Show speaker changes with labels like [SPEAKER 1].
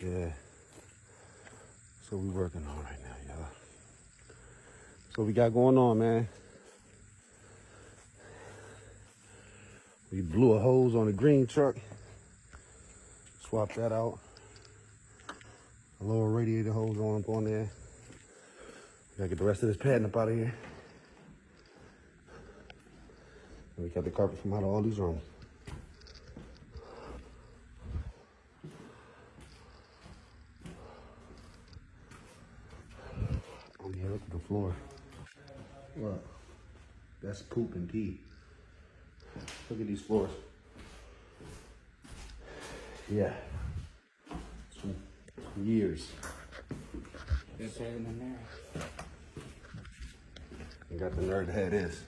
[SPEAKER 1] Yeah. So we working on right now, y'all. So we got going on, man. We blew a hose on the green truck. Swap that out. A lower radiator hose on up on there. Gotta get the rest of this padding up out of here. And we got the carpet from out of all these rooms. Oh yeah, look at the floor. What? That's poop and pee. Look at these floors. Yeah. Some years.
[SPEAKER 2] They're saving in there.
[SPEAKER 1] You got the nerve to have this.